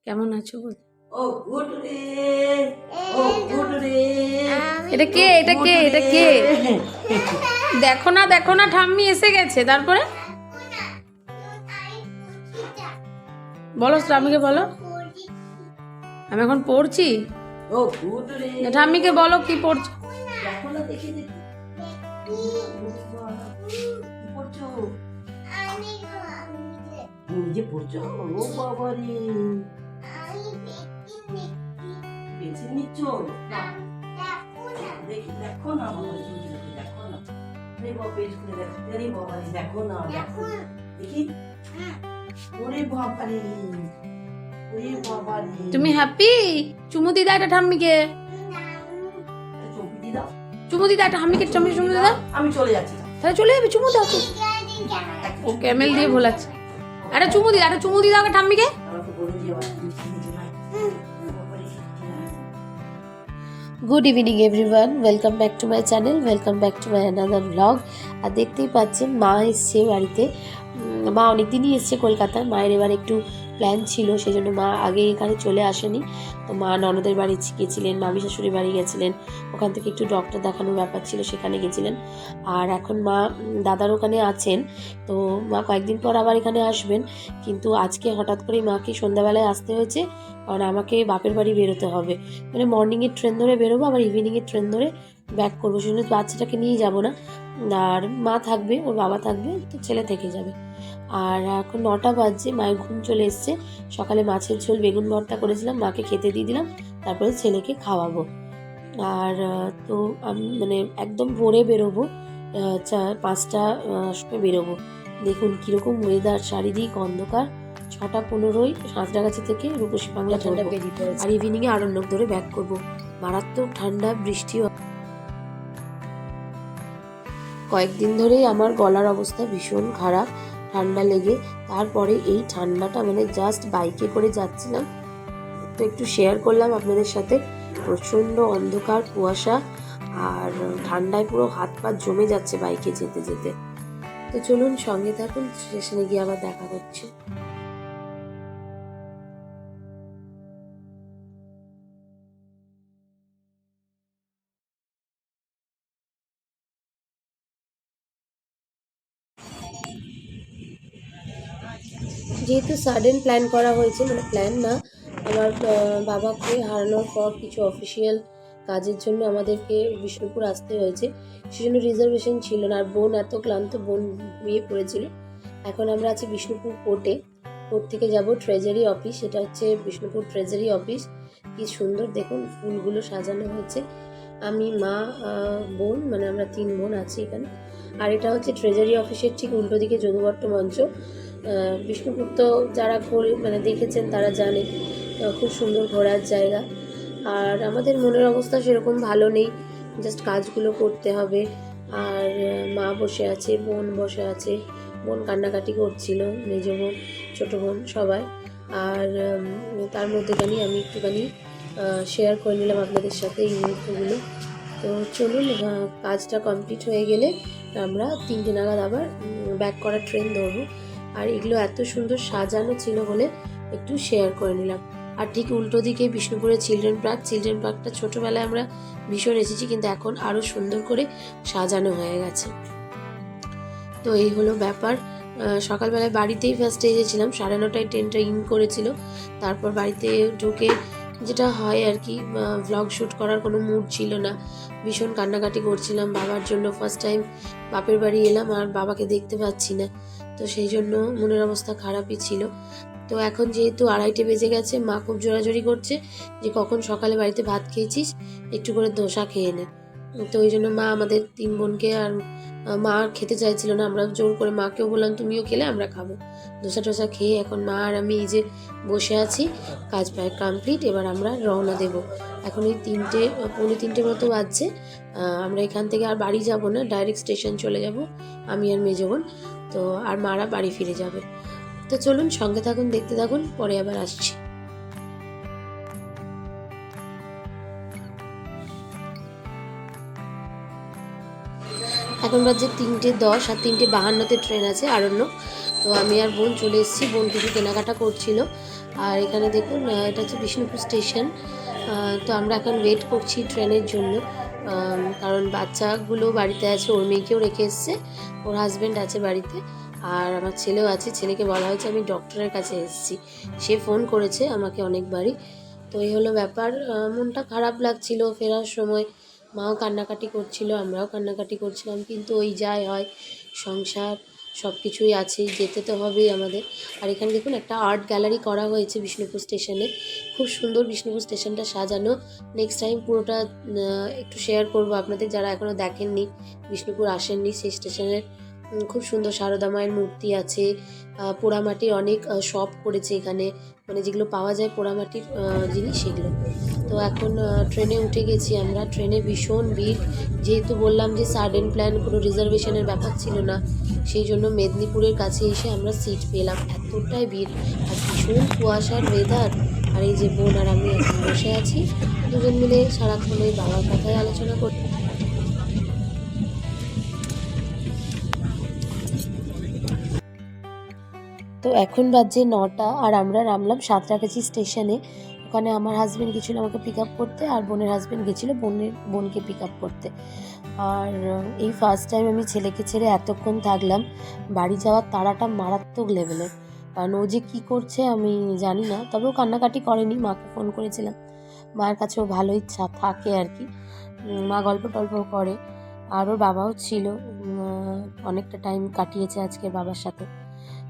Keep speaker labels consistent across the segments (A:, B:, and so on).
A: কেমন আছো বল।
B: ও গুড রে, ও গুড রে।
A: এটা কে এটা কে এটা কে? দেখো না দেখো না, ঠাম্মি এসে গেছে। তারপরে বলো, ঠাম্মিকে বলো আমি এখন পড়ছি।
B: ও গুড রে।
A: ঠাম্মিকে বলো কি পড়ছো।
B: দেখো না, দেখে দেখি কি পড়ছো? নিজে পড়ছো? ও বাবা রে, পেন্সিল নিচ্ছ? দেখি, দেখো না বাবা, দেখো না। আরে বাবা, পেজ খুলে দেখো। আরে বাবা রে, দেখো না, দেখো দেখি। ওরে বাবা রে, ওরে বাবা রে।
A: তুমি হ্যাপি? চুমু দিদা এটা ঠাম্মিকে,
B: চৌকি দি দাও।
A: চুমু দিদা এটা ঠাম্মিকে, চুমু চুমু দিদা।
B: আমি চলে যাচ্ছি।
A: তাহলে চলে যাবে, চুমু দাও তো। ও ক্যামেল দিয়ে ভোলাচ্ছে। একটা চুমু দিদা, একটা চুমু দিদা ওকে ঠাম্মিকে।
B: আমাকে বলে দিও।
C: Good evening everyone, welcome back to my channel, welcome back to my another blog. আর দেখতেই পাচ্ছেন মা এসছে বাড়িতে। মা অনেকদিনই এসছে কলকাতায়। মায়ের এবার একটু প্ল্যান ছিল, সেই জন্য মা আগে এখানে চলে আসেনি। তো মা ননদের বাড়ি গেছিলেন, মামি শাশুড়ি বাড়ি গেছিলেন, ওখান থেকে একটু ডক্টর দেখানোর ব্যাপার ছিল, সেখানে গেছিলেন। আর এখন মা দাদার ওখানে আছেন। তো মা কয়েকদিন পর আবার এখানে আসবেন, কিন্তু আজকে হঠাৎ করেই মাকে সন্ধ্যাবেলায় আসতে হয়েছে, কারণ আমাকে বাপের বাড়ি বেরোতে হবে। মানে মর্নিংয়ের ট্রেন ধরে বেরোবো, আবার ইভিনিংয়ের ট্রেন ধরে ব্যাক করবো। সেজন্য বাচ্চাটাকে নিয়ে যাবো না, আর মা থাকবে, ওর বাবা থাকবে, তো ছেলে থেকে যাবে। আর এখন 9টা বাজছে, মায়ের ঘুম চলে এসছে। সকালে মাছের ঝোল বেগুন ভর্তা করেছিলাম, মাকে খেতে দিয়ে দিলাম, তারপরে ছেলেকে খাওয়াবো। আর তো আমি মানে একদম ভোরে বেরোবো, 5টা সময় বেরোবো। দেখুন কীরকম ওয়েদার, চারিদিক অন্ধকার। 6টা 15 সাঁতরাগাছি থেকে রূপসী বাংলা ধরবো, আর ইভিনিংয়ে আরণ্যক ধরে ব্যাক করবো। মারাত্মক ঠান্ডা, বৃষ্টিও। কয়েকদিন ধরেই আমার গলার অবস্থা ভীষণ খারাপ, ঠান্ডা লেগে। তারপরে এই ঠান্ডাটা মানে জাস্ট বাইকে করে যাচ্ছিলাম, তো একটু শেয়ার করলাম আপনাদের সাথে। প্রচণ্ড অন্ধকার, কুয়াশা, আর ঠান্ডায় পুরো হাত পা জমে যাচ্ছে বাইকে যেতে যেতে। তো চলুন সঙ্গে থাকুন, স্টেশনে গিয়ে আবার দেখা করছি। যেহেতু সাডেন প্ল্যান করা হয়েছে, মানে প্ল্যান না, আমার বাবাকে হারানোর পর কিছু অফিসিয়াল কাজের জন্য আমাদেরকে বিষ্ণুপুর আসতে হয়েছে, সেজন্য রিজার্ভেশন ছিল না। আর বোন এত ক্লান্ত, বোন ঘুমিয়ে পড়েছিল। এখন আমরা আছি বিষ্ণুপুর কোর্টে। কোর্ট থেকে যাব ট্রেজারি অফিস, এটা হচ্ছে বিষ্ণুপুর ট্রেজারি অফিস। কি সুন্দর দেখুন, ফুলগুলো সাজানো হয়েছে। আমি, মা, বোন, মানে আমরা 3 বোন আছি এখানে। আর এটা হচ্ছে ট্রেজারি অফিসের ঠিক উল্টো দিকে যদুবট্ট মঞ্চ। বিষ্ণুপুর তো যারা মানে দেখেছেন তারা জানে, খুব সুন্দর ঘোরার জায়গা। আর আমাদের মনের অবস্থা সেরকম ভালো নেই, জাস্ট কাজগুলো করতে হবে। আর মা বসে আছে, বোন বসে আছে, বোন কান্নাকাটি করছিল, মেজ বোন, ছোটো বোন সবাই। আর তার মধ্যেখানে আমি একটুখানি শেয়ার করে নিলাম আপনাদের সাথে এই মুহূর্তগুলো। তো চলুন, কাজটা কমপ্লিট হয়ে গেলে আমরা 3টে নাগাদ আবার ব্যাক করার ট্রেন ধরবো। আর এগুলো এত সুন্দর সাজানো ছিল বলে একটু শেয়ার করে নিলাম। আর ঠিক উল্টো দিকে বিষ্ণুপুরের চিলড্রেন পার্কটা ছোটোবেলায় আমরা ভীষণ এসেছি, কিন্তু এখন আরও সুন্দর করে সাজানো হয়ে গেছে। তো এই হলো ব্যাপার। সকালবেলায় বাড়িতেই ফার্স্টে এসেছিলাম, 9:30টায় ট্রেনটা ইন করেছিল। তারপর বাড়িতে ঢুকে যেটা হয় আর কি, ভ্লগ শ্যুট করার কোনো মুড ছিল না, ভীষণ কান্নাকাটি করছিলাম বাবার জন্য। ফার্স্ট টাইম বাপের বাড়ি এলাম আর বাবাকে দেখতে পাচ্ছি না, তো সেই জন্য মনের অবস্থা খারাপই ছিল। তো এখন যেহেতু 2:30 বেজে গেছে, মা খুব জোরাজোরি করছে যে কখন সকালে বাড়িতে ভাত খেয়েছিস, একটু করে ধোসা খেয়ে নে। তো ওই জন্য মা আমাদের 3 বোনকে, আর মা খেতে চাইছিল না, আমরা জোর করে মাকেও বললাম তুমিও খেলে আমরা খাবো। ধোসা খেয়ে এখন মা আর আমি এই যে বসে আছি, কাজ প্রায় কমপ্লিট। এবার আমরা রওনা দেব। এখন এই 3:30 মতো বাজছে। আমরা এখান থেকে আর বাড়ি যাব না, ডাইরেক্ট স্টেশন চলে যাব আমি আর মেজ বোন। তো আর মারা বাড়ি ফিরে যাবে। তো চলুন সঙ্গে থাকুন, দেখতে থাকুন, পরে আবার আসছি। এখন বাজে 3:10, আর 3:52-তে ট্রেন আছে আরণ্য। তো আমি আর বোন চলে এসেছি, বোন কিছু কেনাকাটা করছিল। আর এখানে দেখুন এটা হচ্ছে বিষ্ণুপুর স্টেশন। তো আমরা এখন ওয়েট করছি ট্রেনের জন্য, কারণ বাচ্চাগুলো বাড়িতে আছে, ওর মেয়েকেও রেখে এসছে, ওর হাজব্যান্ড আছে বাড়িতে, আর আমার ছেলেও আছে। ছেলেকে বলা হয়েছে আমি ডক্টরের কাছে এসেছি, সে ফোন করেছে আমাকে অনেকবারই। তো এই হলো ব্যাপার। মনটা খারাপ লাগছিল ফেরার সময়, মাও কান্নাকাটি করছিল, আমরাও কান্নাকাটি করছিলাম, কিন্তু ওই যাই হয়, সংসার সব কিছুই আছে, যেতে তো হবেই আমাদের। আর এখানে দেখুন একটা আর্ট গ্যালারি করা হয়েছে বিষ্ণুপুর স্টেশনে, খুব সুন্দর বিষ্ণুপুর স্টেশনটা সাজানো। নেক্সট টাইম পুরোটা একটু শেয়ার করব আপনাদের, যারা এখনও দেখেননি, বিষ্ণুপুর আসেননি। সেই স্টেশনের খুব সুন্দর সারদা মায়ের মূর্তি আছে, পোড়ামাটির অনেক শপ করেছে এখানে, মানে যেগুলো পাওয়া যায় পোড়ামাটির জিনিস সেগুলো। তো এখন ট্রেনে উঠে গেছি আমরা। ট্রেনে ভীষণ ভিড়, যেহেতু বললাম যে সাডেন প্ল্যান, কোনো রিজার্ভেশনের ব্যাপার ছিল না, সেই জন্য মেদিনীপুরের কাছে এসে আমরা সিট পেলাম। এতটাই ভিড় আর ভীষণ কুয়াশার ওয়েদার। আর এই যে বোন আর আমি এখন বসে আছি, দুজন মিলে সারাক্ষণ ওই বাবার কথাই আলোচনা করি। তো এখন বাজে 9টা, আর আমরা নামলাম সাঁতরাগাছি স্টেশনে। ওখানে আমার হাজব্যান্ড গেছিলো আমাকে পিক আপ করতে, আর বোনের হাজব্যান্ড গেছিলো বোনকে পিক আপ করতে। আর এই ফার্স্ট টাইম আমি ছেলেকে ছেড়ে এতক্ষণ থাকলাম। বাড়ি যাওয়ার তাড়াটা মারাত্মক লেভেলের, কারণ ও যে কী করছে আমি জানি না। তবে ও কান্নাকাটি করেনি, মাকে ফোন করেছিলাম, মায়ের কাছেও ভালোই থাকে আর কি, মা গল্প টল্প করে। আর ওর বাবাও ছিল, অনেকটা টাইম কাটিয়েছে আজকে বাবার সাথে।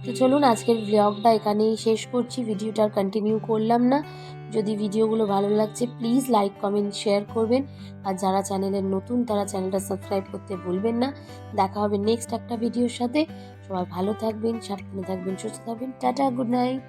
C: তো চলুন আজকের ব্লগটা এখানেই শেষ করছি, ভিডিওটা আর কন্টিনিউ করলাম না। যদি ভিডিওগুলো ভালো লাগছে প্লিজ লাইক কমেন্ট শেয়ার করবেন, আর যারা চ্যানেলের নতুন তারা চ্যানেলটা সাবস্ক্রাইব করতে ভুলবেন না। দেখা হবে নেক্সট একটা ভিডিওর সাথে। সবাই ভালো থাকবেন, সাবধানে থাকবেন, সুস্থ থাকবেন। Tata, good night.